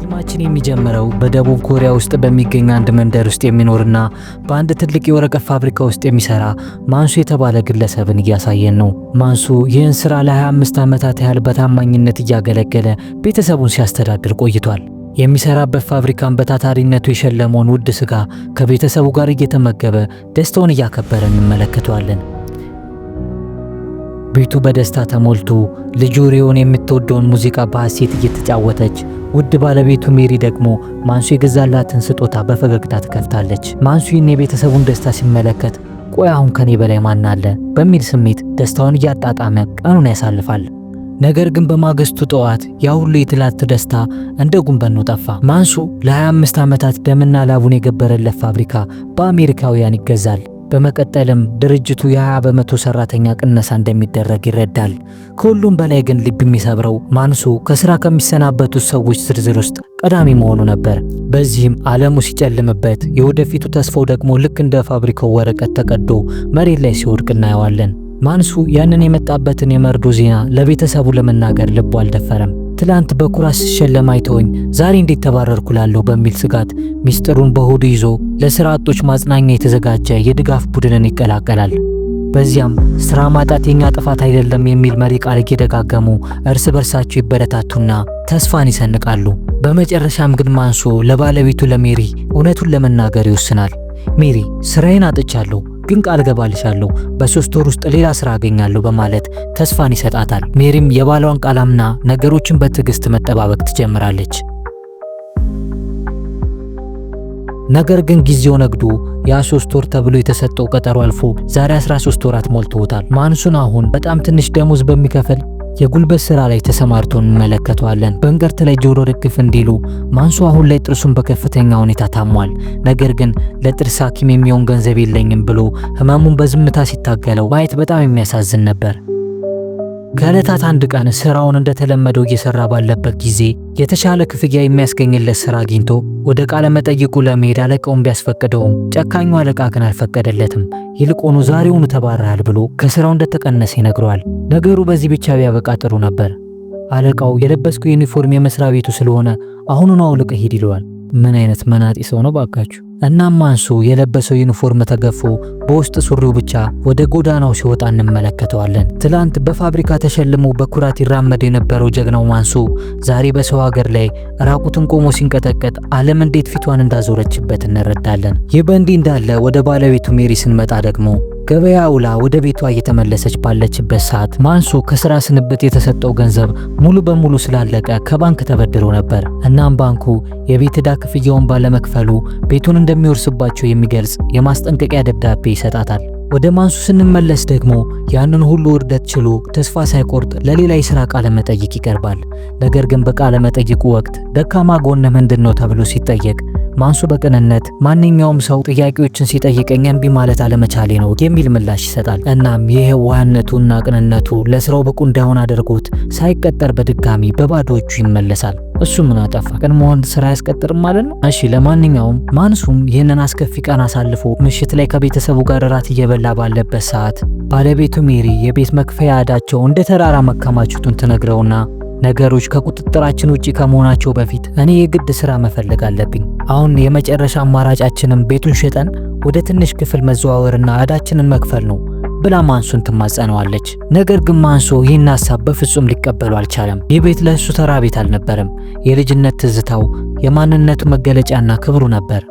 ፊልማችን የሚጀምረው በደቡብ ኮሪያ ውስጥ በሚገኝ አንድ መንደር ውስጥ የሚኖርና በአንድ ትልቅ የወረቀት ፋብሪካ ውስጥ የሚሰራ ማንሱ የተባለ ግለሰብን እያሳየን ነው። ማንሱ ይህን ስራ ለ25 ዓመታት ያህል በታማኝነት እያገለገለ ቤተሰቡን ሲያስተዳድር ቆይቷል። የሚሰራበት ፋብሪካን በታታሪነቱ የሸለመውን ውድ ስጋ ከቤተሰቡ ጋር እየተመገበ ደስታውን እያከበረ እንመለከተዋለን። ቤቱ በደስታ ተሞልቶ ልጁ ሪዮን የምትወደውን ሙዚቃ በሐሴት እየተጫወተች፣ ውድ ባለቤቱ ሜሪ ደግሞ ማንሱ የገዛላትን ስጦታ በፈገግታ ትከፍታለች። ማንሱ ይህን የቤተሰቡን ደስታ ሲመለከት ቆይ አሁን ከኔ በላይ ማን አለ በሚል ስሜት ደስታውን እያጣጣመ ቀኑን ያሳልፋል። ነገር ግን በማግስቱ ጠዋት ያ ሁሉ የትላንት ደስታ እንደ ጉንበኑ ጠፋ። ማንሱ ለ25 ዓመታት ደምና ላቡን የገበረለት ፋብሪካ በአሜሪካውያን ይገዛል። በመቀጠልም ድርጅቱ የ20 በመቶ ሰራተኛ ቅነሳ እንደሚደረግ ይረዳል። ከሁሉም በላይ ግን ልብ የሚሰብረው ማንሱ ከስራ ከሚሰናበቱት ሰዎች ዝርዝር ውስጥ ቀዳሚ መሆኑ ነበር። በዚህም ዓለሙ ሲጨልምበት የወደፊቱ ተስፋው ደግሞ ልክ እንደ ፋብሪካው ወረቀት ተቀዶ መሬት ላይ ሲወድቅ እናየዋለን። ማንሱ ያንን የመጣበትን የመርዶ ዜና ለቤተሰቡ ለመናገር ልቡ አልደፈረም። ትላንት በኩራት ሲሸለም አይተውኝ ዛሬ እንዴት ተባረርኩላለሁ በሚል ስጋት ሚስጥሩን በሆዱ ይዞ ለስራ አጦች ማጽናኛ የተዘጋጀ የድጋፍ ቡድንን ይቀላቀላል። በዚያም ስራ ማጣት የኛ ጥፋት አይደለም የሚል መሪ ቃል እየደጋገሙ እርስ በርሳቸው ይበረታቱና ተስፋን ይሰንቃሉ። በመጨረሻም ግን ማንሱ ለባለቤቱ ለሜሪ እውነቱን ለመናገር ይወስናል። ሜሪ ስራዬን አጥቻለሁ ግን ቃል ገባልሻለሁ በ3 ወር ውስጥ ሌላ ስራ አገኛለሁ በማለት ተስፋን ይሰጣታል። ሜሪም የባሏን ቃል አምና ነገሮችን በትዕግስት መጠባበቅ ትጀምራለች። ነገር ግን ጊዜው ነግዶ ያ 3 ወር ተብሎ የተሰጠው ቀጠሮ አልፎ ዛሬ 13 ወራት ሞልተውታል። ማንሱን አሁን በጣም ትንሽ ደሞዝ በሚከፈል የጉልበት ስራ ላይ ተሰማርቶ እንመለከተዋለን። በእንቅርት ላይ ጆሮ ደግፍ እንዲሉ ማንሱ አሁን ላይ ጥርሱን በከፍተኛ ሁኔታ ታሟል። ነገር ግን ለጥርስ ሐኪም የሚሆን ገንዘብ የለኝም ብሎ ህመሙን በዝምታ ሲታገለው ማየት በጣም የሚያሳዝን ነበር። ከዕለታት አንድ ቀን ስራውን እንደተለመደው እየሰራ ባለበት ጊዜ የተሻለ ክፍያ የሚያስገኝለት ስራ አግኝቶ ወደ ቃለ መጠይቁ ለመሄድ አለቃውን ቢያስፈቅደውም ጨካኙ አለቃ ግን አልፈቀደለትም። ይልቁኑ ዛሬውኑ ተባረሃል ብሎ ከስራው እንደተቀነሰ ይነግረዋል። ነገሩ በዚህ ብቻ ቢያበቃ ጥሩ ነበር። አለቃው የለበስከው ዩኒፎርም የመስሪያ ቤቱ ስለሆነ አሁኑኑ አውልቀህ ሂድ ይለዋል። ምን አይነት መናጢ ሰው ነው ባካችሁ! እናም ማንሱ የለበሰው ዩኒፎርም ተገፎ በውስጥ ሱሪው ብቻ ወደ ጎዳናው ሲወጣ እንመለከተዋለን። ትላንት በፋብሪካ ተሸልሞ በኩራት ይራመድ የነበረው ጀግናው ማንሱ ዛሬ በሰው ሀገር ላይ ራቁትን ቆሞ ሲንቀጠቀጥ ዓለም እንዴት ፊቷን እንዳዞረችበት እንረዳለን። ይህ በእንዲህ እንዳለ ወደ ባለቤቱ ሜሪ ስንመጣ ደግሞ ገበያ ውላ ወደ ቤቷ እየተመለሰች ባለችበት ሰዓት ማንሱ ከስራ ስንብት የተሰጠው ገንዘብ ሙሉ በሙሉ ስላለቀ ከባንክ ተበድሮ ነበር። እናም ባንኩ የቤት ዕዳ ክፍያውን ባለመክፈሉ ቤቱን እንደሚወርስባቸው የሚገልጽ የማስጠንቀቂያ ደብዳቤ ይሰጣታል። ወደ ማንሱ ስንመለስ ደግሞ ያንን ሁሉ ውርደት ችሎ ተስፋ ሳይቆርጥ ለሌላ የሥራ ቃለ መጠይቅ ይቀርባል። ነገር ግን በቃለ መጠይቁ ወቅት ደካማ ጎን ምንድነው ተብሎ ሲጠየቅ ማንሱ በቅንነት ማንኛውም ሰው ጥያቄዎችን ሲጠይቀኝ እምቢ ማለት አለመቻሌ ነው የሚል ምላሽ ይሰጣል። እናም ይህ ዋህነቱና ቅንነቱ ለስራው ብቁ እንዳይሆን አድርጎት ሳይቀጠር በድጋሚ በባዶ እጁ ይመለሳል። እሱ ምን አጠፋ? ቀን መሆን ስራ ያስቀጥርም ማለት ነው። እሺ ለማንኛውም ማንሱም ይህንን አስከፊ ቀን አሳልፎ ምሽት ላይ ከቤተሰቡ ጋር እራት እየበላ ባለበት ሰዓት ባለቤቱ ሜሪ የቤት መክፈያ ዕዳቸው እንደ ተራራ መከማቸቱን ትነግረውና ነገሮች ከቁጥጥራችን ውጪ ከመሆናቸው በፊት እኔ የግድ ስራ መፈለግ አለብኝ። አሁን የመጨረሻ አማራጫችንም ቤቱን ሸጠን ወደ ትንሽ ክፍል መዘዋወርና ዕዳችንን መክፈል ነው ብላ ማንሱን ትማጸነዋለች። ነገር ግን ማንሱ ይህን ሐሳብ በፍጹም ሊቀበሉ አልቻለም። ይህ ቤት ለእሱ ተራ ቤት አልነበረም። የልጅነት ትዝታው፣ የማንነቱ መገለጫና ክብሩ ነበር።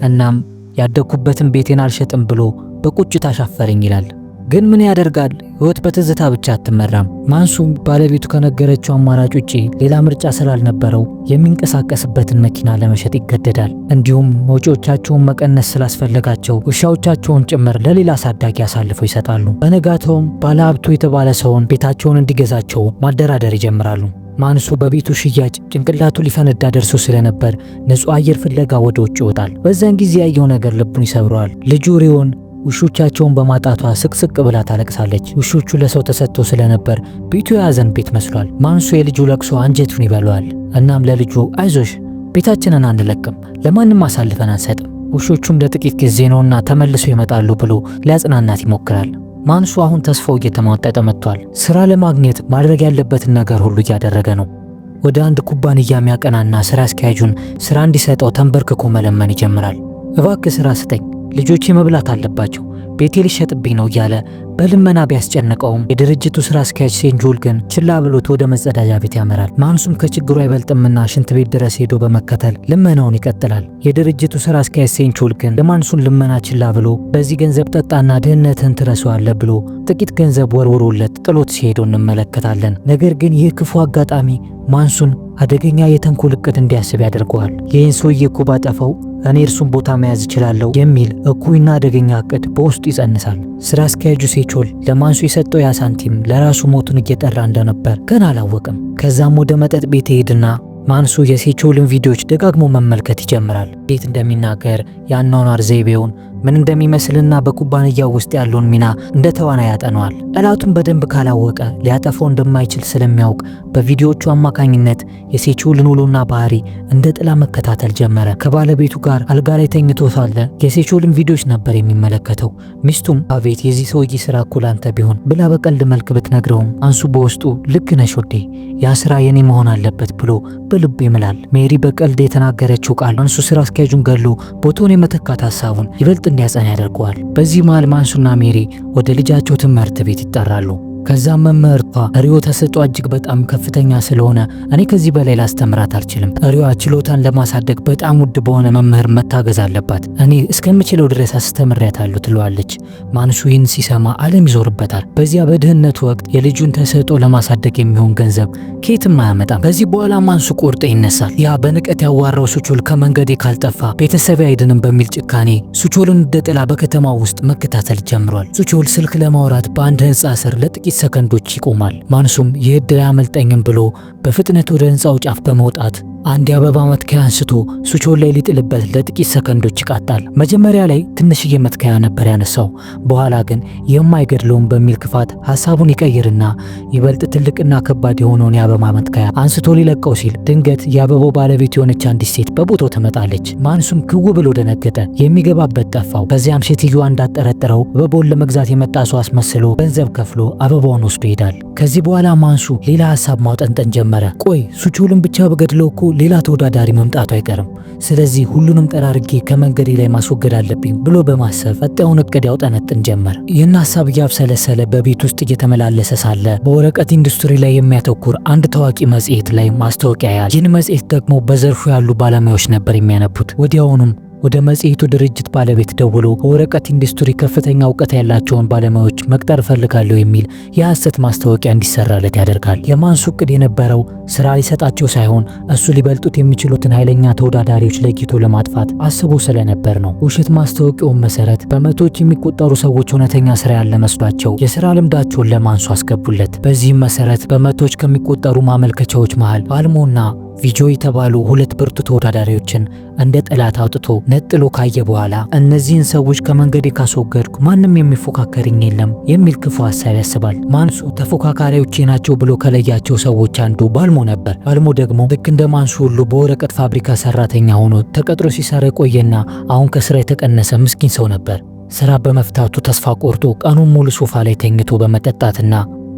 እናም ያደኩበትን ቤቴን አልሸጥም ብሎ በቁጭት አሻፈረኝ ይላል። ግን ምን ያደርጋል፣ ህይወት በትዝታ ብቻ አትመራም። ማንሱ ባለቤቱ ከነገረችው አማራጭ ውጪ ሌላ ምርጫ ስላልነበረው የሚንቀሳቀስበትን መኪና ለመሸጥ ይገደዳል። እንዲሁም ወጪዎቻቸውን መቀነስ ስላስፈለጋቸው ውሻዎቻቸውን ጭምር ለሌላ አሳዳጊ አሳልፈው ይሰጣሉ። በነጋታውም ባለሀብቱ የተባለ ሰውን ቤታቸውን እንዲገዛቸው ማደራደር ይጀምራሉ። ማንሱ በቤቱ ሽያጭ ጭንቅላቱ ሊፈነዳ ደርሶ ስለነበር ንጹህ አየር ፍለጋ ወደ ውጭ ይወጣል። በዛን ጊዜ ያየው ነገር ልቡን ይሰብረዋል። ልጁ ሪዮን ውሾቻቸውን በማጣቷ ስቅስቅ ብላ ታለቅሳለች። ውሾቹ ለሰው ተሰጥተው ስለነበር ቤቱ የያዘን ቤት መስሏል። ማንሱ የልጁ ለቅሶ አንጀቱን ይበላዋል። እናም ለልጁ አይዞሽ ቤታችንን አንለቅም፣ ለማንም አሳልፈን አንሰጥም፣ ውሾቹም ለጥቂት ጊዜ ነውና ተመልሰው ይመጣሉ ብሎ ሊያጽናናት ይሞክራል። ማንሱ አሁን ተስፋው እየተሟጠጠ መጥቷል። ስራ ለማግኘት ማድረግ ያለበትን ነገር ሁሉ እያደረገ ነው። ወደ አንድ ኩባንያ የሚያቀናና ስራ አስኪያጁን ስራ እንዲሰጠው ተንበርክኮ መለመን ይጀምራል። እባክህ ስራ ስጠኝ፣ ልጆቼ መብላት አለባቸው፣ ቤቴ ሊሸጥብኝ ነው እያለ በልመና ቢያስጨንቀውም የድርጅቱ ስራ አስኪያጅ ሴንጆል ግን ችላ ብሎት ወደ መጸዳጃ ቤት ያመራል። ማንሱም ከችግሩ አይበልጥምና ሽንት ቤት ድረስ ሄዶ በመከተል ልመናውን ይቀጥላል። የድርጅቱ ስራ አስኪያጅ ሴንጆል ግን የማንሱን ልመና ችላ ብሎ በዚህ ገንዘብ ጠጣና ድህነትን ትረሳዋለህ ብሎ ጥቂት ገንዘብ ወርውሮለት ጥሎት ሲሄዱ እንመለከታለን። ነገር ግን ይህ ክፉ አጋጣሚ ማንሱን አደገኛ የተንኮል እቅድ እንዲያስብ ያደርገዋል። ይህን ሰውዬ እኮ ባጠፋው እኔ እርሱን ቦታ መያዝ እችላለሁ የሚል እኩይና አደገኛ እቅድ በውስጡ ይጸንሳል። ስራ አስኪያጁ ሴቾል ለማንሱ የሰጠው ያ ሳንቲም ለራሱ ሞቱን እየጠራ እንደነበር ገና አላወቅም። ከዛም ወደ መጠጥ ቤት ይሄድና ማንሱ የሴቾልን ቪዲዮዎች ደጋግሞ መመልከት ይጀምራል። እንዴት እንደሚናገር የአኗኗር ዘይቤውን ምን እንደሚመስልና በኩባንያው ውስጥ ያለውን ሚና እንደ ተዋናይ ያጠነዋል። ጠላቱን በደንብ ካላወቀ ሊያጠፋው እንደማይችል ስለሚያውቅ በቪዲዮዎቹ አማካኝነት የሴቾልን ውሎና ባህሪ እንደ ጥላ መከታተል ጀመረ። ከባለቤቱ ጋር አልጋ ላይ ተኝቶ ሳለ የሴቾልን ቪዲዮዎች ነበር የሚመለከተው። ሚስቱም አቤት የዚህ ሰውዬ ስራ እኮ ላንተ ቢሆን ብላ በቀልድ መልክ ብትነግረውም አንሱ በውስጡ ልክ ነሽ ወዴ፣ ያ ስራ የኔ መሆን አለበት ብሎ በልቡ ይምላል። ሜሪ በቀልድ የተናገረችው ቃል አንሱ ስራ አስኪያጁን ገሎ ቦታውን የመተካት ሀሳቡን ይበልጥ እንዲያጸና ያደርገዋል። በዚህ መሃል ማንሱና ሜሪ ወደ ልጃቸው ትምህርት ቤት ይጠራሉ። ከዛም መምህርቷ ሪዮ ተሰጥኦ እጅግ በጣም ከፍተኛ ስለሆነ እኔ ከዚህ በላይ ላስተምራት አልችልም፣ ሪዮ ችሎታን ለማሳደግ በጣም ውድ በሆነ መምህር መታገዝ አለባት፣ እኔ እስከምችለው ድረስ አስተምሬያታለሁ ትለዋለች። ማንሱ ይህን ሲሰማ ዓለም ይዞርበታል። በዚያ በድህነቱ ወቅት የልጁን ተሰጥኦ ለማሳደግ የሚሆን ገንዘብ ከየትም አያመጣም። ከዚህ በኋላ ማንሱ ቆርጦ ይነሳል። ያ በንቀት ያዋራው ሱቾል ከመንገዴ ካልጠፋ ቤተሰብ አይድንም በሚል ጭካኔ ሱቾልን እንደ ጥላ በከተማው ውስጥ መከታተል ጀምሯል። ሱቾል ስልክ ለማውራት በአንድ ህንፃ ስር ለጥቂት ሰከንዶች ይቆማል። ማንሱም ይህ ዕድል አያመልጠኝም ብሎ በፍጥነት ወደ ህንፃው ጫፍ በመውጣት አንድ የአበባ መትከያ አንስቶ ሱቾል ላይ ሊጥልበት ለጥቂት ሰከንዶች ይቃጣል። መጀመሪያ ላይ ትንሽዬ መትከያ ነበር ያነሳው። በኋላ ግን የማይገድለውም በሚል ክፋት ሐሳቡን ይቀይርና ይበልጥ ትልቅና ከባድ የሆነውን የአበባ መትከያ አንስቶ ሊለቀው ሲል ድንገት የአበባው ባለቤት የሆነች አንዲት ሴት በቦታው ትመጣለች። ማንሱም ክው ብሎ ደነገጠ። የሚገባበት ጠፋው። በዚያም ሴትዮዋ እንዳጠረጠረው አበባውን ለመግዛት የመጣ ሰው አስመስሎ ገንዘብ ከፍሎ አበባውን ወስዶ ይሄዳል። ከዚህ በኋላ ማንሱ ሌላ ሐሳብ ማውጠንጠን ጀመረ። ቆይ ሱቾልን ብቻ በገድለው እኮ ሌላ ተወዳዳሪ መምጣቱ አይቀርም፣ ስለዚህ ሁሉንም ጠራርጌ ከመንገዴ ላይ ማስወገድ አለብኝ ብሎ በማሰብ ቀጣዩን እቅድ ያውጠነጥን ጀመር። ይህን ሐሳብ እያብሰለሰለ በቤት ውስጥ እየተመላለሰ ሳለ በወረቀት ኢንዱስትሪ ላይ የሚያተኩር አንድ ታዋቂ መጽሔት ላይ ማስታወቂያ ያያል። ይህን መጽሔት ደግሞ በዘርፉ ያሉ ባለሙያዎች ነበር የሚያነቡት። ወዲያውኑም ወደ መጽሔቱ ድርጅት ባለቤት ደውሎ በወረቀት ኢንዱስትሪ ከፍተኛ እውቀት ያላቸውን ባለሙያዎች መቅጠር ፈልጋለሁ የሚል የሐሰት ማስታወቂያ እንዲሰራለት ያደርጋል። የማንሱ እቅድ የነበረው ስራ ሊሰጣቸው ሳይሆን እሱ ሊበልጡት የሚችሉትን ኃይለኛ ተወዳዳሪዎች ለይቶ ለማጥፋት አስቦ ስለነበር ነው። ውሸት ማስታወቂያውን መሰረት በመቶዎች የሚቆጠሩ ሰዎች እውነተኛ ስራ ያለ መስሏቸው የስራ ልምዳቸውን ለማንሱ አስገቡለት። በዚህም መሰረት በመቶዎች ከሚቆጠሩ ማመልከቻዎች መሃል ባልሞና ቪጆ የተባሉ ሁለት ብርቱ ተወዳዳሪዎችን እንደ ጠላት አውጥቶ ነጥሎ ካየ በኋላ እነዚህን ሰዎች ከመንገዴ ካስወገድኩ ማንም የሚፎካከርኝ የለም የሚል ክፉ ሐሳብ ያስባል። ማንሱ ተፎካካሪዎቼ ናቸው ብሎ ከለያቸው ሰዎች አንዱ ባልሞ ነበር። ባልሞ ደግሞ ልክ እንደ ማንሱ ሁሉ በወረቀት ፋብሪካ ሰራተኛ ሆኖ ተቀጥሮ ሲሰራ ቆየና አሁን ከስራ የተቀነሰ ምስኪን ሰው ነበር። ስራ በመፍታቱ ተስፋ ቆርጦ ቀኑን ሙሉ ሶፋ ላይ ተኝቶ በመጠጣትና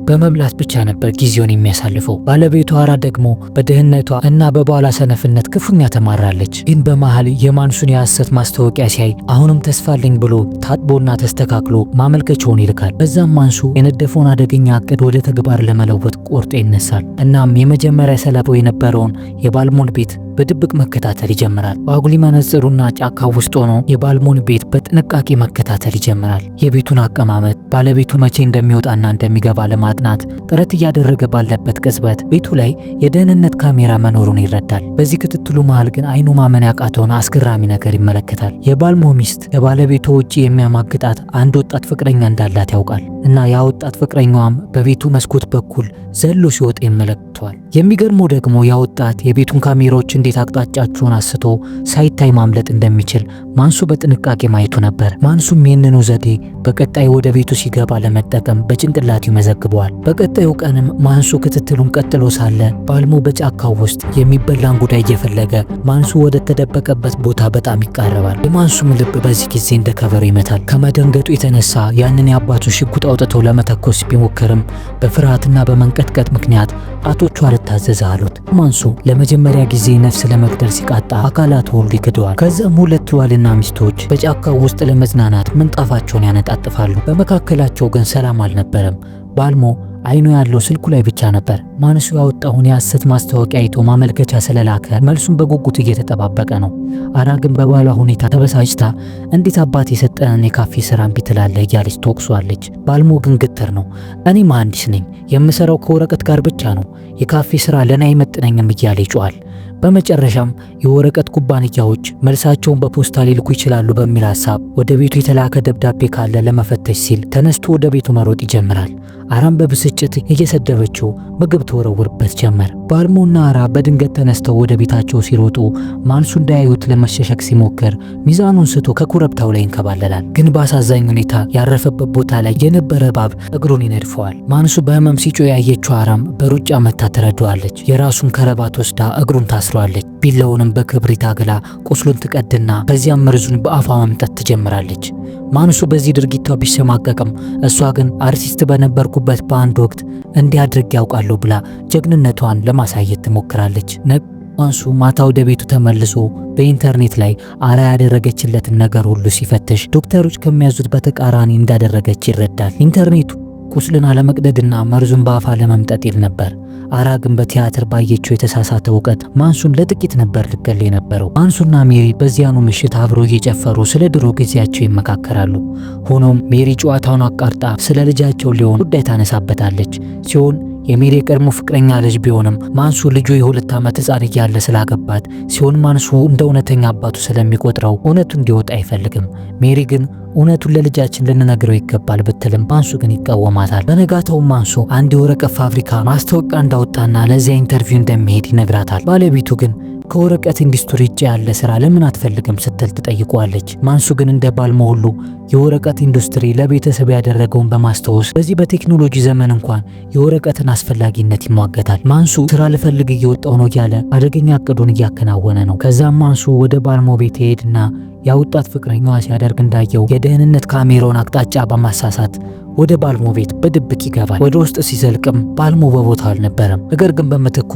በመብላት ብቻ ነበር ጊዜውን የሚያሳልፈው። ባለቤቷ አራ ደግሞ በድህነቷ እና በባሏ ሰነፍነት ክፉኛ ተማራለች። ግን በመሃል የማንሱን የሐሰት ማስታወቂያ ሲያይ አሁንም ተስፋልኝ ብሎ ታጥቦና ተስተካክሎ ማመልከቻውን ይልካል። በዛም ማንሱ የነደፈውን አደገኛ እቅድ ወደ ተግባር ለመለወጥ ቆርጦ ይነሳል። እናም የመጀመሪያ ሰለባው የነበረውን የባልሞን ቤት በድብቅ መከታተል ይጀምራል። በአጉሊ መነጽሩና ጫካ ውስጥ ሆኖ የባልሞን ቤት በጥንቃቄ መከታተል ይጀምራል። የቤቱን አቀማመጥ፣ ባለቤቱ መቼ እንደሚወጣና እንደሚገባ ለማጥናት ጥረት እያደረገ ባለበት ቅጽበት ቤቱ ላይ የደህንነት ካሜራ መኖሩን ይረዳል። በዚህ ክትትሉ መሃል ግን አይኑ ማመን ያቃተውን አስገራሚ ነገር ይመለከታል። የባልሞ ሚስት ከባለቤቱ ውጪ የሚያማግጣት አንድ ወጣት ፍቅረኛ እንዳላት ያውቃል እና ያ ወጣት ፍቅረኛዋም በቤቱ መስኮት በኩል ዘሎ ሲወጣ ይመለከተዋል። የሚገርመው ደግሞ ያ ወጣት የቤቱን ካሜራዎች እንዴት አቅጣጫቸውን አስቶ ሳይታይ ማምለጥ እንደሚችል ማንሱ በጥንቃቄ ማየቱ ነበር። ማንሱም ይህንኑ ዘዴ በቀጣይ ወደ ቤቱ ሲገባ ለመጠቀም በጭንቅላቱ ይመዘግበዋል። በቀጣዩ ቀንም ማንሱ ክትትሉን ቀጥሎ ሳለ ባልሞ በጫካው ውስጥ የሚበላን ጉዳይ እየፈለገ ማንሱ ወደ ተደበቀበት ቦታ በጣም ይቃረባል። የማንሱም ልብ በዚህ ጊዜ እንደ ከበሮ ይመታል። ከመደንገጡ የተነሳ ያንን የአባቱን ሽጉጥ አውጥቶ ለመተኮስ ቢሞክርም በፍርሃትና በመንቀጥቀጥ ምክንያት ጣቶቹ ታዘዘ አሉት። ማንሱ ለመጀመሪያ ጊዜ ነፍስ ለመግደል ሲቃጣ አካላቱ ሁሉ ይክደዋል። ከዛም ሁለቱ ባልና ሚስቶች በጫካው ውስጥ ለመዝናናት ምንጣፋቸውን ያነጣጥፋሉ። በመካከላቸው ግን ሰላም አልነበረም። ባልሞ አይኑ ያለው ስልኩ ላይ ብቻ ነበር። ማንሱ ያወጣውን የሐሰት ማስታወቂያ አይቶ ማመልከቻ ስለላከ መልሱን በጉጉት እየተጠባበቀ ነው። አራ ግን በባሏ ሁኔታ ተበሳጭታ እንዴት አባት የሰጠንን የካፌ ስራ እምቢ ትላለህ እያለች ተወቅሷለች። ባልሞ ግን ግትር ነው። እኔ መሐንዲስ ነኝ፣ የምሰራው ከወረቀት ጋር ብቻ ነው፣ የካፌ ስራ ለኔ አይመጥነኝም እያለ ይጮሃል። በመጨረሻም የወረቀት ኩባንያዎች መልሳቸውን በፖስታ ሊልኩ ይችላሉ በሚል ሐሳብ ወደ ቤቱ የተላከ ደብዳቤ ካለ ለመፈተሽ ሲል ተነስቶ ወደ ቤቱ መሮጥ ይጀምራል። አራም በብስጭት እየሰደበችው ምግብ ተወረውርበት ጀመር። ባልሞና አራ በድንገት ተነስተው ወደ ቤታቸው ሲሮጡ ማንሱ እንዳያዩት ለመሸሸግ ሲሞክር ሚዛኑን ስቶ ከኮረብታው ላይ ይንከባለላል። ግን በአሳዛኝ ሁኔታ ያረፈበት ቦታ ላይ የነበረ እባብ እግሩን ይነድፈዋል። ማንሱ በህመም ሲጮህ ያየችው አራም በሩጫ መታ ትረዳዋለች። የራሱን ከረባት ወስዳ እግሩን ታስሯለች። ቢላውንም በክብሪት አግላ ቁስሉን ትቀድና ከዚያም መርዙን በአፏ መምጠት ትጀምራለች። ማንሱ በዚህ ድርጊቷ ቢሸማቀቅም እሷ ግን አርቲስት በነበርኩበት በአንድ ወቅት እንዲህ አድርጌ ያውቃለሁ ብላ ጀግንነቷን ለማሳየት ትሞክራለች። ማንሱ ማታ ወደ ቤቱ ተመልሶ በኢንተርኔት ላይ አራ ያደረገችለትን ነገር ሁሉ ሲፈትሽ ዶክተሮች ከሚያዙት በተቃራኒ እንዳደረገች ይረዳል። ኢንተርኔቱ ቁስልን አለመቅደድና መርዙን በአፋ ለመምጠጥ ይል ነበር። አራ ግን በቲያትር ባየችው የተሳሳተ እውቀት ማንሱን ለጥቂት ነበር ልገል የነበረው። ማንሱና ሜሪ በዚያኑ ምሽት አብሮ እየጨፈሩ ስለ ድሮ ጊዜያቸው ይመካከራሉ። ሆኖም ሜሪ ጨዋታውን አቋርጣ ስለ ልጃቸው ሊሆን ጉዳይ ታነሳበታለች ሲሆን የሜሪ የቀድሞ ፍቅረኛ ልጅ ቢሆንም ማንሱ ልጁ የ2 ዓመት ሕፃን እያለ ስላገባት ሲሆን ማንሱ እንደ እውነተኛ አባቱ ስለሚቆጥረው እውነቱ እንዲወጣ አይፈልግም። ሜሪ ግን እውነቱን ለልጃችን ልንነግረው ይገባል ብትልም ማንሱ ግን ይቃወማታል። በነጋታው ማንሱ አንድ የወረቀት ፋብሪካ ማስታወቂያ እንዳወጣና ለዚያ ኢንተርቪው እንደሚሄድ ይነግራታል። ባለቤቱ ግን ከወረቀት ኢንዱስትሪ ውጭ ያለ ስራ ለምን አትፈልግም ስትል ትጠይቀዋለች። ማንሱ ግን እንደ ባልሞ ሁሉ የወረቀት ኢንዱስትሪ ለቤተሰብ ያደረገውን በማስታወስ በዚህ በቴክኖሎጂ ዘመን እንኳን የወረቀትን አስፈላጊነት ይሟገታል። ማንሱ ስራ ልፈልግ እየወጣው ነው እያለ አደገኛ እቅዱን እያከናወነ ነው። ከዛም ማንሱ ወደ ባልሞ ቤት ይሄድና ያወጣት ፍቅረኛዋ ሲያደርግ እንዳየው የደህንነት ካሜራውን አቅጣጫ በማሳሳት ወደ ባልሞ ቤት በድብቅ ይገባል። ወደ ውስጥ ሲዘልቅም ባልሞ በቦታው አልነበረም። ነገር ግን በምትኩ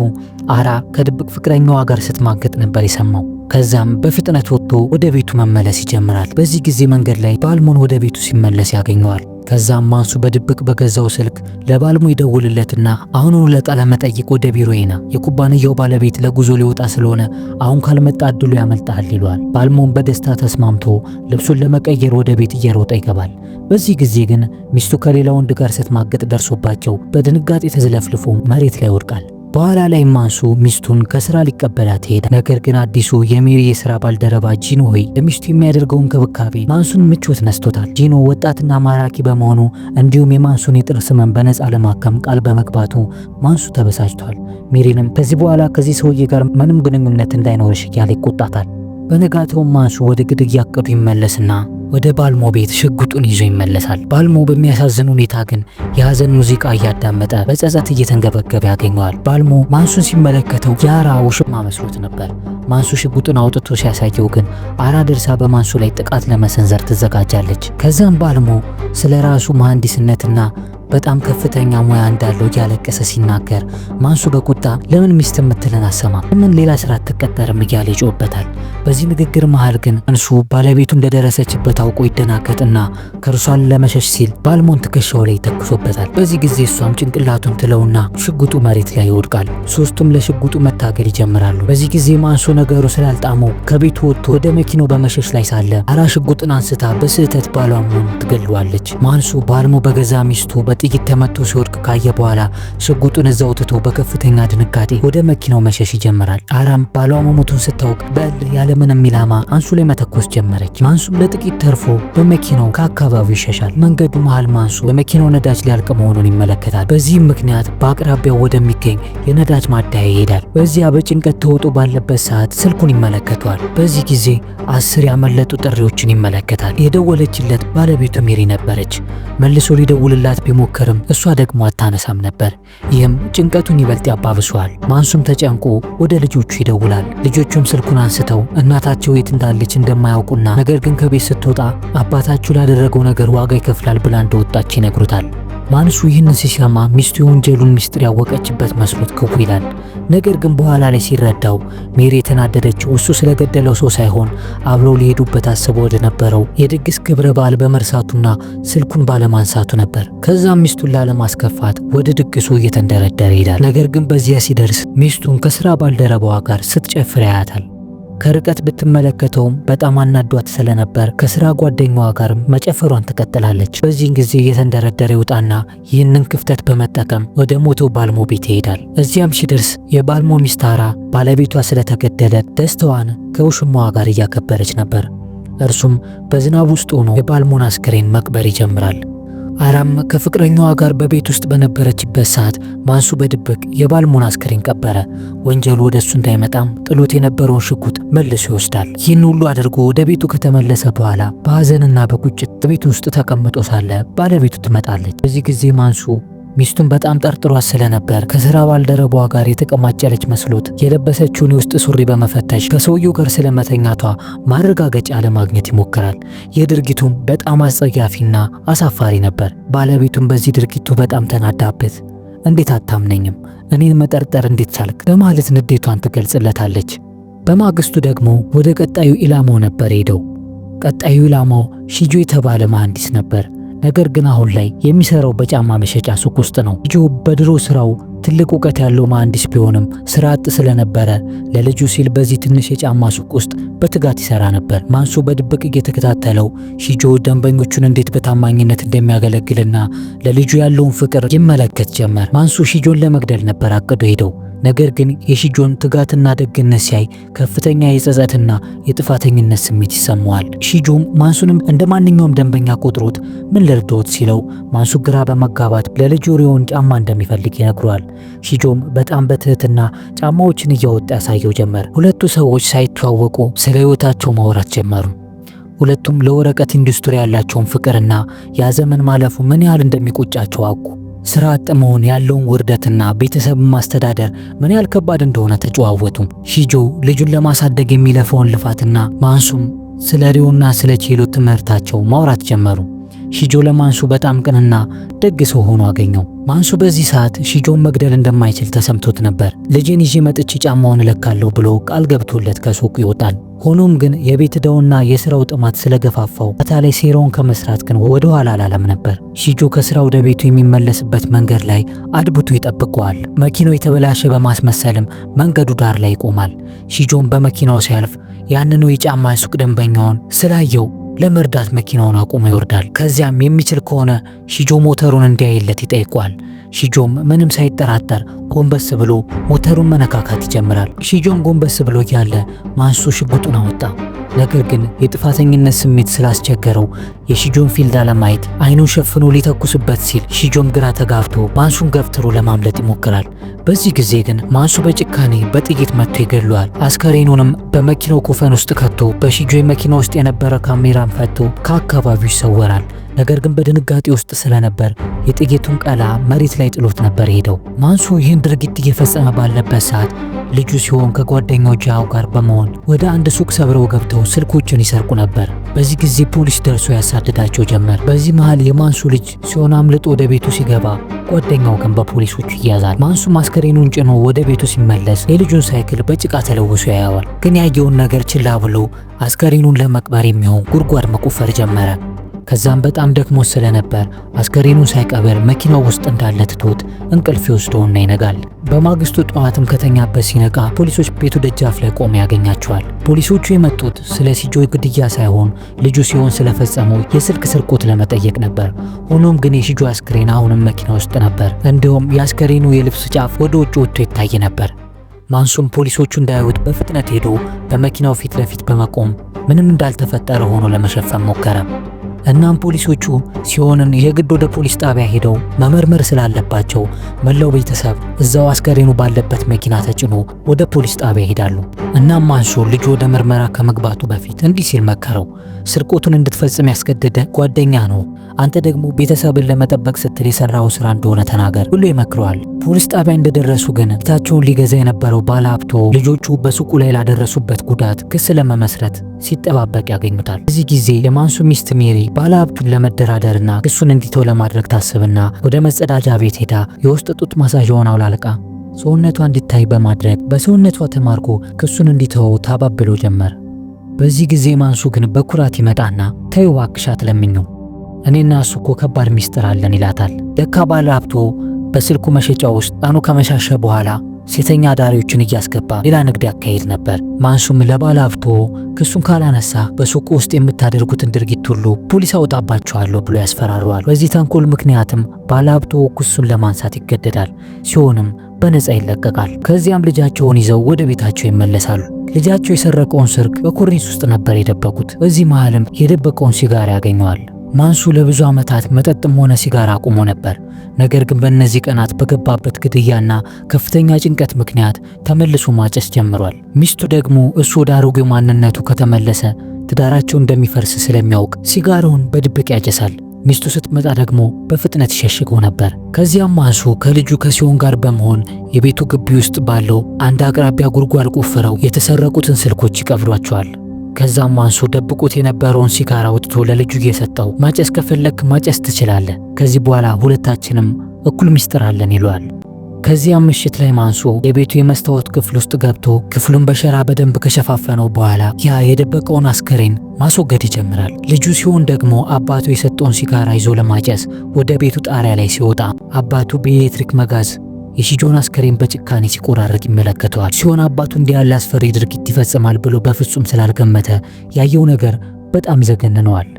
አራ ከድብቅ ፍቅረኛዋ ጋር ስትማገጥ ነበር የሰማው። ከዛም በፍጥነት ወጥቶ ወደ ቤቱ መመለስ ይጀምራል። በዚህ ጊዜ መንገድ ላይ ባልሞን ወደ ቤቱ ሲመለስ ያገኘዋል። ከዛም ማንሱ በድብቅ በገዛው ስልክ ለባልሞ ይደውልለትና አሁኑኑ ለቃለ መጠይቅ ወደ ቢሮ ይና የኩባንያው ባለቤት ለጉዞ ሊወጣ ስለሆነ አሁን ካልመጣ እድሉ ያመልጣል ይሏል። ባልሞን በደስታ ተስማምቶ ልብሱን ለመቀየር ወደ ቤት እየሮጠ ይገባል። በዚህ ጊዜ ግን ሚስቱ ከሌላ ወንድ ጋር ስትማገጥ ደርሶባቸው በድንጋጤ ተዝለፍልፎ መሬት ላይ ወድቃል። በኋላ ላይ ማንሱ ሚስቱን ከስራ ሊቀበላት ይሄዳል። ነገር ግን አዲሱ የሜሪ የስራ ባልደረባ ጂኖ ሆይ ለሚስቱ የሚያደርገው እንክብካቤ ማንሱን ምቾት ነስቶታል። ጂኖ ወጣትና ማራኪ በመሆኑ እንዲሁም የማንሱን የጥርስ ህመም በነፃ ለማከም ቃል በመግባቱ ማንሱ ተበሳጭቷል። ሜሪንም ከዚህ በኋላ ከዚህ ሰውዬ ጋር ምንም ግንኙነት እንዳይኖርሽ እያለ ይቆጣታል። በነጋታው ማንሱ ወደ ግድያ እቅዱ ይመለስና ወደ ባልሞ ቤት ሽጉጡን ይዞ ይመለሳል። ባልሞ በሚያሳዝን ሁኔታ ግን የሐዘን ሙዚቃ እያዳመጠ በጸጸት እየተንገበገበ ያገኘዋል። ባልሞ ማንሱን ሲመለከተው የአራ ውሽማ መስሎት ነበር። ማንሱ ሽጉጡን አውጥቶ ሲያሳየው ግን አራ ደርሳ በማንሱ ላይ ጥቃት ለመሰንዘር ትዘጋጃለች። ከዛም ባልሞ ስለ ራሱ መሐንዲስነትና በጣም ከፍተኛ ሙያ እንዳለው እያለቀሰ ሲናገር ማንሱ በቁጣ ለምን ሚስት የምትለን አሰማ፣ ለምን ሌላ ስራ አትቀጠርም እያለ ይጮህበታል። በዚህ ንግግር መሃል ግን ማንሱ ባለቤቱ እንደደረሰችበት አውቆ ይደናገጥና ከእርሷን ለመሸሽ ሲል ባልሞን ትከሻው ላይ ተኩሶበታል። በዚህ ጊዜ እሷም ጭንቅላቱን ትለውና ሽጉጡ መሬት ላይ ይወድቃል። ሶስቱም ለሽጉጡ መታገል ይጀምራሉ። በዚህ ጊዜ ማንሱ ነገሩ ስላልጣመው ከቤቱ ወጥቶ ወደ መኪናው በመሸሽ ላይ ሳለ አራ ሽጉጥን አንስታ በስህተት ባልሞን ትገለዋለች። ማንሱ ባልሞ በገዛ ሚስቱ ጥቂት ተመቶ ሲወድቅ ካየ በኋላ ሽጉጡን እዛው ትቶ በከፍተኛ ድንጋጤ ወደ መኪናው መሸሽ ይጀምራል። አራም ባሏ መሞቱን ስታውቅ በእልህ ያለምንም ኢላማ ማንሱ ላይ መተኮስ ጀመረች። ማንሱም ለጥቂት ተርፎ በመኪናው ከአካባቢው ይሸሻል። መንገዱ መሃል ማንሱ በመኪናው ነዳጅ ሊያልቅ መሆኑን ይመለከታል። በዚህም ምክንያት በአቅራቢያው ወደሚገኝ የነዳጅ ማደያ ይሄዳል። በዚያ በጭንቀት ተውጦ ባለበት ሰዓት ስልኩን ይመለከተዋል። በዚህ ጊዜ 10 ያመለጡ ጥሪዎችን ይመለከታል። የደወለችለት ባለቤቱ ሜሪ ነበረች። መልሶ ሊደውልላት ቢሞክርም እሷ ደግሞ አታነሳም ነበር። ይህም ጭንቀቱን ይበልጥ ያባብሷል። ማንሱም ተጨንቆ ወደ ልጆቹ ይደውላል። ልጆቹም ስልኩን አንስተው እናታቸው የት እንዳለች እንደማያውቁና ነገር ግን ከቤት ስትወጣ አባታችሁ ላደረገው ነገር ዋጋ ይከፍላል ብላ እንደወጣች ይነግሩታል። ማንሱ ይህንን ሲሰማ ሚስቱ የወንጀሉን ምስጢር ያወቀችበት መስሎት ክው ይላል። ነገር ግን በኋላ ላይ ሲረዳው ሜሪ የተናደደችው እሱ ስለገደለው ሰው ሳይሆን አብረው ሊሄዱበት አስበው ወደ ነበረው የድግስ ክብረ በዓል በመርሳቱና ስልኩን ባለማንሳቱ ነበር። ከዛም ሚስቱን ላለማስከፋት ወደ ድግሱ እየተንደረደረ ይሄዳል። ነገር ግን በዚያ ሲደርስ ሚስቱን ከስራ ባልደረባዋ ጋር ስትጨፍር ያያታል። ከርቀት ብትመለከተውም በጣም አናዷት ስለነበር ከስራ ጓደኛዋ ጋር መጨፈሯን ትቀጥላለች። በዚህን ጊዜ እየተንደረደረ ይወጣና ይህንን ክፍተት በመጠቀም ወደ ሞተው ባልሞ ቤት ይሄዳል። እዚያም ሲደርስ የባልሞ ሚስት ታራ ባለቤቷ ስለተገደለ ደስታዋን ከውሽማዋ ጋር እያከበረች ነበር። እርሱም በዝናብ ውስጥ ሆኖ የባልሞን አስክሬን መቅበር ይጀምራል። አራም ከፍቅረኛዋ ጋር በቤት ውስጥ በነበረችበት ሰዓት ማንሱ በድብቅ የባልሞን አስክሬን ቀበረ። ወንጀሉ ወደ እሱ እንዳይመጣም ጥሎት የነበረውን ሽጉጥ መልሶ ይወስዳል። ይህን ሁሉ አድርጎ ወደ ቤቱ ከተመለሰ በኋላ በሐዘንና በቁጭት ቤቱ ውስጥ ተቀምጦ ሳለ ባለቤቱ ትመጣለች። በዚህ ጊዜ ማንሱ ሚስቱን በጣም ጠርጥሯት ስለነበር ከስራ ባልደረባዋ ጋር የተቀማጨለች መስሎት የለበሰችውን የውስጥ ሱሪ በመፈተሽ ከሰውየው ጋር ስለመተኛቷ ማረጋገጫ ለማግኘት ይሞክራል። የድርጊቱም በጣም አጸያፊና አሳፋሪ ነበር። ባለቤቱም በዚህ ድርጊቱ በጣም ተናዳበት እንዴት አታምነኝም? እኔን መጠርጠር እንዴት ቻልክ? በማለት ንዴቷን ትገልጽለታለች። በማግስቱ ደግሞ ወደ ቀጣዩ ኢላማው ነበር ሄደው። ቀጣዩ ኢላማው ሺጆ የተባለ መሐንዲስ ነበር። ነገር ግን አሁን ላይ የሚሰራው በጫማ መሸጫ ሱቅ ውስጥ ነው። ሺጆ በድሮ ስራው ትልቅ እውቀት ያለው መሐንዲስ ቢሆንም ስራ አጥ ስለነበረ ለልጁ ሲል በዚህ ትንሽ የጫማ ሱቅ ውስጥ በትጋት ይሰራ ነበር። ማንሱ በድብቅ እየተከታተለው ሺጆ ደንበኞቹን እንዴት በታማኝነት እንደሚያገለግልና ለልጁ ያለውን ፍቅር ይመለከት ጀመር። ማንሱ ሺጆን ለመግደል ነበር አቅዶ ሄደው። ነገር ግን የሺጆን ትጋትና ደግነት ሲያይ ከፍተኛ የጸጸትና የጥፋተኝነት ስሜት ይሰማዋል። ሺጆም ማንሱንም እንደ ማንኛውም ደንበኛ ቆጥሮት ምን ልርዳዎት ሲለው ማንሱ ግራ በመጋባት ለልጁ ሪዮን ጫማ እንደሚፈልግ ይነግረዋል። ሺጆም በጣም በትህትና ጫማዎችን እያወጣ ያሳየው ጀመር። ሁለቱ ሰዎች ሳይተዋወቁ ስለ ሕይወታቸው ማውራት ጀመሩ። ሁለቱም ለወረቀት ኢንዱስትሪ ያላቸውን ፍቅርና ያ ዘመን ማለፉ ምን ያህል እንደሚቆጫቸው አውቁ። ስራ አጥ መሆን ያለውን ውርደትና ቤተሰብ ማስተዳደር ምን ያህል ከባድ እንደሆነ ተጨዋወቱ። ሺጆ ልጁን ለማሳደግ የሚለፈውን ልፋትና ማንሱም ስለ ሪዮና ስለ ቼሎ ትምህርታቸው ማውራት ጀመሩ። ሺጆ ለማንሱ በጣም ቅንና ደግ ሰው ሆኖ አገኘው። ማንሱ በዚህ ሰዓት ሺጆን መግደል እንደማይችል ተሰምቶት ነበር። ልጄን ይዤ መጥቼ ጫማውን እለካለሁ ብሎ ቃል ገብቶለት ከሱቁ ይወጣል። ሆኖም ግን የቤት ዕዳውና የስራው ጥማት ስለገፋፋው አታላይ ሴራውን ከመስራት ግን ወደ ኋላ አላለም ነበር። ሺጆ ከስራ ወደ ቤቱ የሚመለስበት መንገድ ላይ አድብቶ ይጠብቀዋል። መኪናው የተበላሸ በማስመሰልም መንገዱ ዳር ላይ ይቆማል። ሺጆን በመኪናው ሲያልፍ ያንኑ የጫማ ሱቅ ደንበኛውን ስላየው ለመርዳት መኪናውን አቁሞ ይወርዳል። ከዚያም የሚችል ከሆነ ሺጆ ሞተሩን እንዲያይለት ይጠይቋል። ሺጆም ምንም ሳይጠራጠር ጎንበስ ብሎ ሞተሩን መነካካት ይጀምራል። ሺጆም ጎንበስ ብሎ ያለ ማንሱ ሽጉጡን አወጣ። ነገር ግን የጥፋተኝነት ስሜት ስላስቸገረው የሺጆን ፊልዳ ለማየት አይኑን ሸፍኖ ሊተኩስበት ሲል ሺጆም ግራ ተጋብቶ ማንሱን ገፍትሮ ለማምለጥ ይሞክራል። በዚህ ጊዜ ግን ማንሱ በጭካኔ በጥይት መጥቶ ይገድለዋል። አስከሬኑንም በመኪናው ኮፈን ውስጥ ከቶ በሺጆ መኪና ውስጥ የነበረ ካሜራን ፈቶ ከአካባቢው ይሰወራል። ነገር ግን በድንጋጤ ውስጥ ስለነበር የጥይቱን ቀላ መሬት ላይ ጥሎት ነበር ሄደው። ማንሱ ይህን ድርጊት እየፈጸመ ባለበት ሰዓት ልጁ ሲሆን ከጓደኛው ጃው ጋር በመሆን ወደ አንድ ሱቅ ሰብረው ገብተው ስልኮችን ይሰርቁ ነበር። በዚህ ጊዜ ፖሊስ ደርሶ ያሳድዳቸው ጀመር። በዚህ መሃል የማንሱ ልጅ ሲሆን አምልጦ ወደ ቤቱ ሲገባ ጓደኛው ግን በፖሊሶቹ ይያዛል። ማንሱ አስከሬኑን ጭኖ ወደ ቤቱ ሲመለስ የልጁን ሳይክል በጭቃ ተለውሶ ያያዋል። ግን ያየውን ነገር ችላ ብሎ አስከሬኑን ለመቅበር የሚሆን ጉድጓድ መቆፈር ጀመረ። ከዛም በጣም ደክሞ ስለነበር አስከሬኑን ሳይቀበር መኪናው ውስጥ እንዳለ ትቶት እንቅልፍ ይወስደውና ይነጋል። በማግስቱ ጠዋትም ከተኛበት ሲነቃ ፖሊሶች ቤቱ ደጃፍ ላይ ቆመው ያገኛቸዋል። ፖሊሶቹ የመጡት ስለ ሺጆ ግድያ ሳይሆን ልጁ ሲሆን ስለፈጸመው የስልክ ስርቆት ለመጠየቅ ነበር። ሆኖም ግን የሺጆ አስከሬን አሁንም መኪና ውስጥ ነበር። እንዲሁም የአስከሬኑ የልብስ ጫፍ ወደ ውጭ ወጥቶ ይታይ ነበር። ማንሱም ፖሊሶቹ እንዳያዩት በፍጥነት ሄዶ በመኪናው ፊት ለፊት በመቆም ምንም እንዳልተፈጠረ ሆኖ ለመሸፈን ሞከረ። እናም ፖሊሶቹ ሲሆንን የግድ ወደ ፖሊስ ጣቢያ ሄደው መመርመር ስላለባቸው መላው ቤተሰብ እዛው አስከሬኑ ባለበት መኪና ተጭኖ ወደ ፖሊስ ጣቢያ ይሄዳሉ። እናም ማንሱ ልጁ ወደ ምርመራ ከመግባቱ በፊት እንዲህ ሲል መከረው። ስርቆቱን እንድትፈጽም ያስገደደ ጓደኛ ነው። አንተ ደግሞ ቤተሰብን ለመጠበቅ ስትል የሰራው ስራ እንደሆነ ተናገር ብሎ ይመክረዋል። ፖሊስ ጣቢያ እንደደረሱ ግን ቤታቸውን ሊገዛ የነበረው ባለሀብቱ ልጆቹ በሱቁ ላይ ላደረሱበት ጉዳት ክስ ለመመስረት ሲጠባበቅ ያገኙታል። በዚህ ጊዜ የማንሱ ሚስት ሜሪ ባለሀብቱን ለመደራደርና ክሱን እንዲተው ለማድረግ ታስብና ወደ መጸዳጃ ቤት ሄዳ የውስጥ ጡት ማሳዣውን አውላልቃ ሰውነቷ እንዲታይ በማድረግ በሰውነቷ ተማርኮ ክሱን እንዲተው ታባብሎ ጀመር። በዚህ ጊዜ ማንሱ ግን በኩራት ይመጣና ተይው እባክሽ አትለምኚው፣ እኔና እሱ እኮ ከባድ ሚስጥር አለን ይላታል። ለካ ባለሀብቱ በስልኩ መሸጫ ውስጥ ጣኑ ከመሻሸ በኋላ ሴተኛ አዳሪዎችን እያስገባ ሌላ ንግድ ያካሄድ ነበር። ማንሱም ለባለሀብቱ ክሱን ካላነሳ በሱቁ ውስጥ የምታደርጉትን ድርጊት ሁሉ ፖሊስ አወጣባቸዋለሁ ብሎ ያስፈራረዋል። በዚህ ተንኮል ምክንያትም ባለሀብቱ ክሱን ለማንሳት ይገደዳል። ሲሆንም በነፃ ይለቀቃል። ከዚያም ልጃቸውን ይዘው ወደ ቤታቸው ይመለሳሉ። ልጃቸው የሰረቀውን ስርቅ በኮርኒስ ውስጥ ነበር የደበቁት። በዚህ መሃልም የደበቀውን ሲጋራ ያገኘዋል። ማንሱ ለብዙ ዓመታት መጠጥም ሆነ ሲጋራ አቁሞ ነበር። ነገር ግን በእነዚህ ቀናት በገባበት ግድያና ከፍተኛ ጭንቀት ምክንያት ተመልሶ ማጨስ ጀምሯል። ሚስቱ ደግሞ እሱ ወደ አሮጌው ማንነቱ ከተመለሰ ትዳራቸው እንደሚፈርስ ስለሚያውቅ ሲጋራውን በድብቅ ያጨሳል። ሚስቱ ስትመጣ ደግሞ በፍጥነት ይሸሽገው ነበር። ከዚያም ማንሱ ከልጁ ከሲዮን ጋር በመሆን የቤቱ ግቢ ውስጥ ባለው አንድ አቅራቢያ ጉድጓድ ቆፍረው የተሰረቁትን ስልኮች ይቀብሯቸዋል። ከዛም ማንሱ ደብቁት የነበረውን ሲጋራ አውጥቶ ለልጁ እየሰጠው ማጨስ ከፈለክ ማጨስ ትችላለህ፣ ከዚህ በኋላ ሁለታችንም እኩል ሚስጥር አለን ይለዋል። ከዚያም ምሽት ላይ ማንሱ የቤቱ የመስታወት ክፍል ውስጥ ገብቶ ክፍሉን በሸራ በደንብ ከሸፋፈነው በኋላ ያ የደበቀውን አስከሬን ማስወገድ ይጀምራል። ልጁ ሲሆን ደግሞ አባቱ የሰጠውን ሲጋራ ይዞ ለማጨስ ወደ ቤቱ ጣሪያ ላይ ሲወጣ አባቱ በኤሌክትሪክ መጋዝ የሺጆን አስከሬን በጭካኔ ሲቆራረጥ ይመለከተዋል። ሲሆን አባቱ እንዲህ ያለ አስፈሪ ድርጊት ይፈጽማል ብሎ በፍጹም ስላልገመተ ያየው ነገር በጣም ይዘገንነዋል።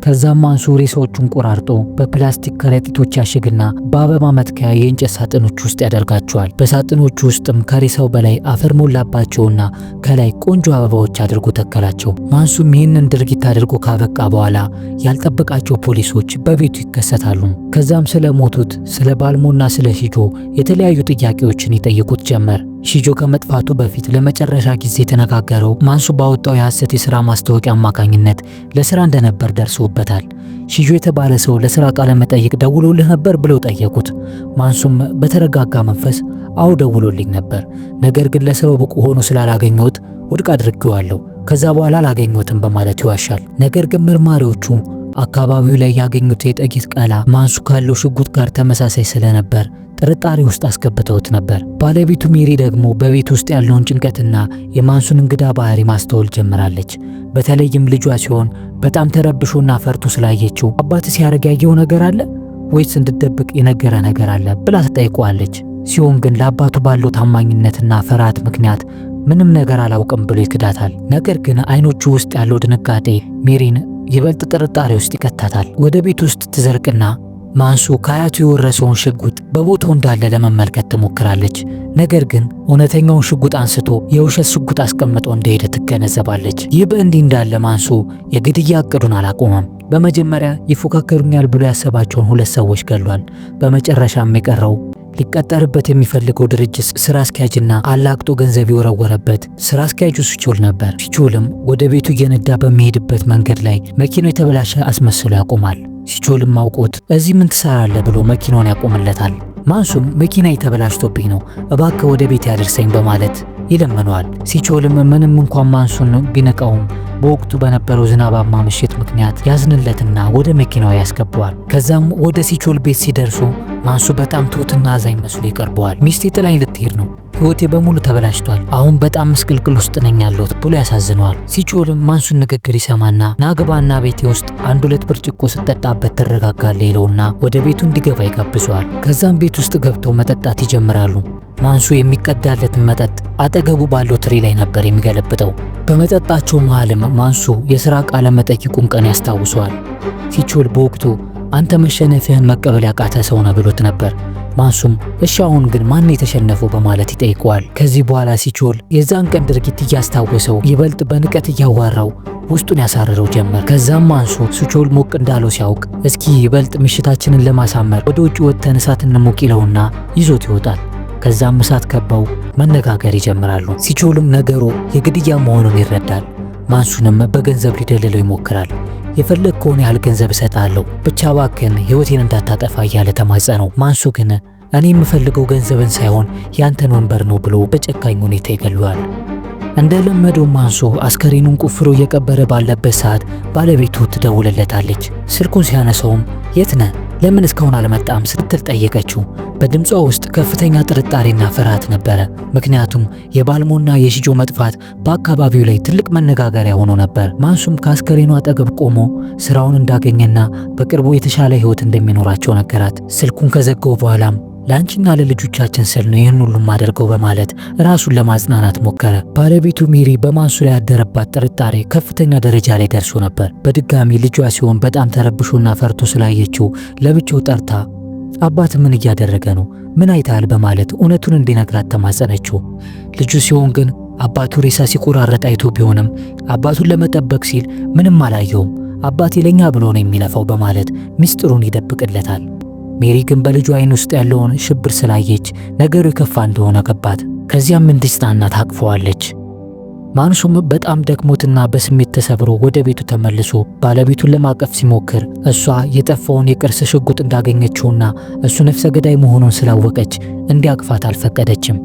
ከዛም ማንሱ ሬሳዎቹን ቆራርጦ በፕላስቲክ ከረጢቶች ያሽግና በአበባ መትከያ የእንጨት ሳጥኖች ውስጥ ያደርጋቸዋል። በሳጥኖቹ ውስጥም ከሬሳው በላይ አፈር ሞላባቸውና ከላይ ቆንጆ አበባዎች አድርጎ ተከላቸው። ማንሱም ይህንን ድርጊት አድርጎ ካበቃ በኋላ ያልጠበቃቸው ፖሊሶች በቤቱ ይከሰታሉ። ከዛም ስለሞቱት ስለ ባልሞና ስለ ሺጆ የተለያዩ ጥያቄዎችን ይጠይቁት ጀመር። ሺጆ ከመጥፋቱ በፊት ለመጨረሻ ጊዜ የተነጋገረው ማንሱ ባወጣው የሐሰት የሥራ ማስታወቂያ አማካኝነት ለሥራ እንደነበር ደርሶበታል። ሺጆ የተባለ ሰው ለሥራ ቃለ መጠይቅ ደውሎልህ ነበር ብለው ጠየቁት። ማንሱም በተረጋጋ መንፈስ አዎ ደውሎልኝ ነበር፣ ነገር ግን ለሥራው ብቁ ሆኖ ስላላገኘሁት ውድቅ አድርጌዋለሁ፣ ከዛ በኋላ አላገኘሁትም በማለት ይዋሻል። ነገር ግን መርማሪዎቹ አካባቢው ላይ ያገኙት የጥይት ቀላ ማንሱ ካለው ሽጉጥ ጋር ተመሳሳይ ስለነበር ጥርጣሬ ውስጥ አስገብተውት ነበር። ባለቤቱ ሜሪ ደግሞ በቤት ውስጥ ያለውን ጭንቀትና የማንሱን እንግዳ ባህሪ ማስተዋል ጀምራለች። በተለይም ልጇ ሲሆን በጣም ተረብሾና ፈርቶ ስላየችው አባት ሲያረግ ያየው ነገር አለ ወይስ እንድትደብቅ የነገረ ነገር አለ ብላ ትጠይቀዋለች። ሲሆን ግን ለአባቱ ባለው ታማኝነትና ፍርሃት ምክንያት ምንም ነገር አላውቅም ብሎ ይክዳታል። ነገር ግን አይኖቹ ውስጥ ያለው ድንጋጤ ሜሪን ይበልጥ ጥርጣሬ ውስጥ ይከታታል። ወደ ቤት ውስጥ ትዘልቅና ማንሱ ከአያቱ የወረሰውን ሽጉጥ በቦታው እንዳለ ለመመልከት ትሞክራለች። ነገር ግን እውነተኛውን ሽጉጥ አንስቶ የውሸት ሽጉጥ አስቀምጦ እንደሄደ ትገነዘባለች። ይህ በእንዲህ እንዳለ ማንሱ የግድያ እቅዱን አላቆመም። በመጀመሪያ ይፎካከሩኛል ብሎ ያሰባቸውን 2 ሰዎች ገሏል። በመጨረሻም የቀረው ሊቀጠርበት የሚፈልገው ድርጅት ስራ አስኪያጅና አላቅጦ ገንዘብ የወረወረበት ስራ አስኪያጁ ሲቾል ነበር። ሲቾልም ወደ ቤቱ እየነዳ በሚሄድበት መንገድ ላይ መኪናው የተበላሸ አስመስሎ ያቆማል። ሲቾልም አውቆት እዚህ ምን ትሰራለህ ብሎ መኪናውን ያቆምለታል። ማንሱም መኪና የተበላሽቶብኝ ነው እባክህ ወደ ቤት ያደርሰኝ በማለት ይለምነዋል። ሲቾልም ምንም እንኳን ማንሱን ቢነቃውም በወቅቱ በነበረው ዝናባማ ምሽት ምክንያት ያዝንለትና ወደ መኪናው ያስገባዋል። ከዛም ወደ ሲቾል ቤት ሲደርሱ ማንሱ በጣም ትሁትና አዛኝ መስሎ ይቀርበዋል። ሚስቴ ጥላኝ ልትሄድ ነው፣ ህይወቴ በሙሉ ተበላሽቷል፣ አሁን በጣም ምስቅልቅል ውስጥ ነኝ ያለሁት ብሎ ያሳዝነዋል። ሲቾልም ማንሱን ንግግር ይሰማና ናግባና ቤቴ ውስጥ 1-2 ብርጭቆ ስጠጣበት ትረጋጋለህ ይለውና ወደ ቤቱ እንዲገባ ይጋብዘዋል። ከዛም ቤት ውስጥ ገብተው መጠጣት ይጀምራሉ። ማንሱ የሚቀዳለትን መጠጥ አጠገቡ ባለው ትሪ ላይ ነበር የሚገለብጠው። በመጠጣቸው መሃልም ማንሱ የሥራ ቃለ መጠይቁን ቀን ያስታውሰዋል። ሲቾል በወቅቱ አንተ መሸነፍህን መቀበል ያቃተ ሰው ነህ ብሎት ነበር። ማንሱም እሺ አሁን ግን ማን የተሸነፈው በማለት ይጠይቀዋል። ከዚህ በኋላ ሲቾል የዛን ቀን ድርጊት እያስታወሰው ይበልጥ በንቀት እያዋራው ውስጡን ያሳርረው ጀመር። ከዛም ማንሱ ሲቾል ሞቅ እንዳለው ሲያውቅ እስኪ ይበልጥ ምሽታችንን ለማሳመር ወደ ውጭ ወጥተን እሳት እንሞቅ ይለውና ይዞት ይወጣል። ከዛም እሳት ከበው መነጋገር ይጀምራሉ። ሲቾልም ነገሩ የግድያ መሆኑን ይረዳል። ማንሱንም በገንዘብ ሊደልለው ይሞክራል። የፈለግከውን ያህል ገንዘብ እሰጥሃለሁ፣ ብቻ እባክህን ሕይወቴን እንዳታጠፋ እያለ ተማጸነው። ማንሱ ግን እኔ የምፈልገው ገንዘብን ሳይሆን ያንተን ወንበር ነው ብሎ በጨካኝ ሁኔታ ይገለዋል። እንደለመደው ማንሱ አስከሬኑን ቆፍሮ እየቀበረ ባለበት ሰዓት ባለቤቱ ትደውልለታለች። ስልኩን ሲያነሳውም የት ነህ? ለምን እስካሁን አልመጣም? ስትል ጠየቀችው። በድምጿ ውስጥ ከፍተኛ ጥርጣሬና ፍርሃት ነበረ። ምክንያቱም የባልሞና የሺጆ መጥፋት በአካባቢው ላይ ትልቅ መነጋገሪያ ሆኖ ነበር። ማንሱም ከአስከሬኑ አጠገብ ቆሞ ስራውን እንዳገኘና በቅርቡ የተሻለ ህይወት እንደሚኖራቸው ነገራት። ስልኩን ከዘጋው በኋላም ለአንቺና ለልጆቻችን ስል ነው ይህን ሁሉ ማደርገው በማለት ራሱን ለማጽናናት ሞከረ። ባለቤቱ ሜሪ በማንሱ ላይ ያደረባት ጥርጣሬ ከፍተኛ ደረጃ ላይ ደርሶ ነበር። በድጋሚ ልጇ ሲሆን በጣም ተረብሾና ፈርቶ ስላየችው ለብቻው ጠርታ አባት ምን እያደረገ ነው? ምን አይታል? በማለት እውነቱን እንዲነግራት ተማጸነችው። ልጁ ሲሆን ግን አባቱ ሬሳ ሲቆራረጥ አይቶ ቢሆንም አባቱን ለመጠበቅ ሲል ምንም አላየውም። አባቴ ለኛ ብሎ ነው የሚለፋው በማለት ሚስጥሩን ይደብቅለታል። ሜሪ ግን በልጁ አይን ውስጥ ያለውን ሽብር ስላየች ነገሩ የከፋ እንደሆነ ገባት። ከዚያም እንዲጽናና ታቅፈዋለች። ማንሱም በጣም ደክሞትና በስሜት ተሰብሮ ወደ ቤቱ ተመልሶ ባለቤቱን ለማቀፍ ሲሞክር እሷ የጠፋውን የቅርስ ሽጉጥ እንዳገኘችውና እሱ ነፍሰ ገዳይ መሆኑን ስላወቀች እንዲያቅፋት አልፈቀደችም።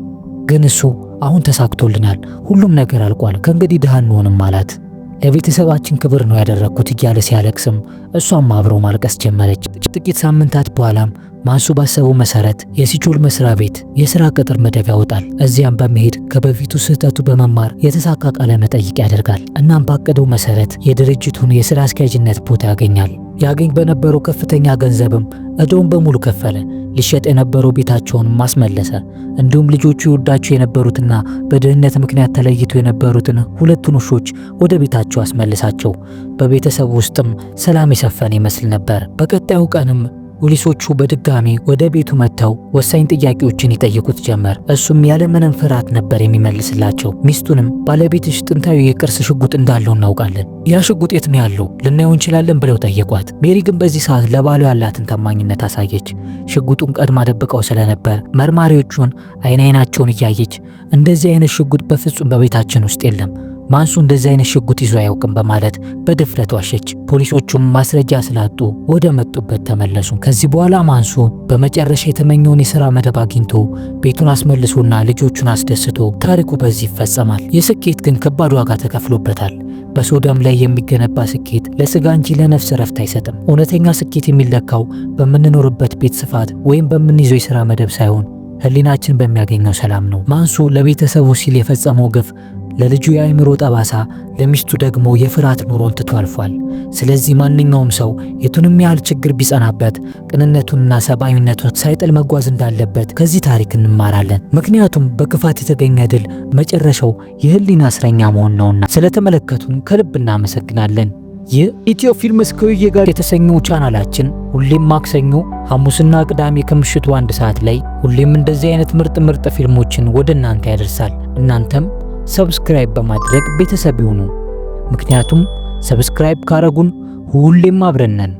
ግን እሱ አሁን ተሳክቶልናል፣ ሁሉም ነገር አልቋል፣ ከእንግዲህ ድሃ አንሆንም አላት። ለቤተሰባችን ክብር ነው ያደረኩት እያለ ሲያለቅስም እሷም አብሮ ማልቀስ ጀመረች። ጥቂት ሳምንታት በኋላም ማንሱ ባሰበው መሰረት የሲጆል መስሪያ ቤት የሥራ ቅጥር መደብ ያወጣል። እዚያም በመሄድ ከበፊቱ ስህተቱ በመማር የተሳካ ቃለ መጠይቅ ያደርጋል። እናም ባቀደው መሰረት የድርጅቱን የሥራ አስኪያጅነት ቦታ ያገኛል። ያገኝ በነበረው ከፍተኛ ገንዘብም እዳውን በሙሉ ከፈለ። ሊሸጥ የነበረው ቤታቸውን ማስመለሰ። እንዲሁም ልጆቹ ይወዳቸው የነበሩትና በድህነት ምክንያት ተለይተው የነበሩትን ሁለቱን ውሾች ወደ ቤታቸው አስመልሳቸው። በቤተሰቡ ውስጥም ሰላም የሰፈነ ይመስል ነበር። በቀጣዩ ቀንም ፖሊሶቹ በድጋሚ ወደ ቤቱ መጥተው ወሳኝ ጥያቄዎችን ይጠይቁት ጀመር። እሱም ያለምንም ፍርሃት ነበር የሚመልስላቸው። ሚስቱንም ባለቤትሽ ጥንታዊ የቅርስ ሽጉጥ እንዳለው እናውቃለን፣ ያ ሽጉጥ የት ነው ያለው? ልናየው እንችላለን ብለው ጠየቋት። ሜሪ ግን በዚህ ሰዓት ለባሏ ያላትን ታማኝነት አሳየች። ሽጉጡን ቀድማ ደብቀው ስለነበር መርማሪዎቹን አይናቸውን እያየች እንደዚህ አይነት ሽጉጥ በፍጹም በቤታችን ውስጥ የለም፣ ማንሱ እንደዚህ አይነት ሽጉጥ ይዞ አያውቅም በማለት በድፍረት ዋሸች። ፖሊሶቹም ማስረጃ ስላጡ ወደ መጡበት ተመለሱ። ከዚህ በኋላ ማንሱ በመጨረሻ የተመኘውን የሥራ መደብ አግኝቶ ቤቱን አስመልሶና ልጆቹን አስደስቶ ታሪኩ በዚህ ይፈጸማል። የስኬት ግን ከባድ ዋጋ ተከፍሎበታል። በሶዳም ላይ የሚገነባ ስኬት ለስጋ እንጂ ለነፍስ ረፍት አይሰጥም። እውነተኛ ስኬት የሚለካው በምንኖርበት ቤት ስፋት ወይም በምንይዘው የሥራ መደብ ሳይሆን ሕሊናችን በሚያገኘው ሰላም ነው። ማንሱ ለቤተሰቡ ሲል የፈጸመው ግፍ ለልጁ የአእምሮ ጠባሳ፣ ለሚስቱ ደግሞ የፍርሃት ኑሮን ትቶ አልፏል። ስለዚህ ማንኛውም ሰው የቱንም ያህል ችግር ቢጸናበት ቅንነቱንና ሰብአዊነቱን ሳይጥል መጓዝ እንዳለበት ከዚህ ታሪክ እንማራለን። ምክንያቱም በክፋት የተገኘ ድል መጨረሻው የህሊና እስረኛ መሆን ነውና። ስለተመለከቱን ከልብ እናመሰግናለን። ይህ ኢትዮ ፊልምስ ከውዬ ጋር የተሰኘው ቻናላችን ሁሌም ማክሰኞ፣ ሐሙስና ቅዳሜ ከምሽቱ 1 ሰዓት ላይ ሁሌም እንደዚህ አይነት ምርጥ ፊልሞችን ወደ እናንተ ያደርሳል። እናንተም ሰብስክራይብ በማድረግ ቤተሰብ ይሁኑ። ምክንያቱም ሰብስክራይብ ካረጉን ሁሌም አብረን ነን።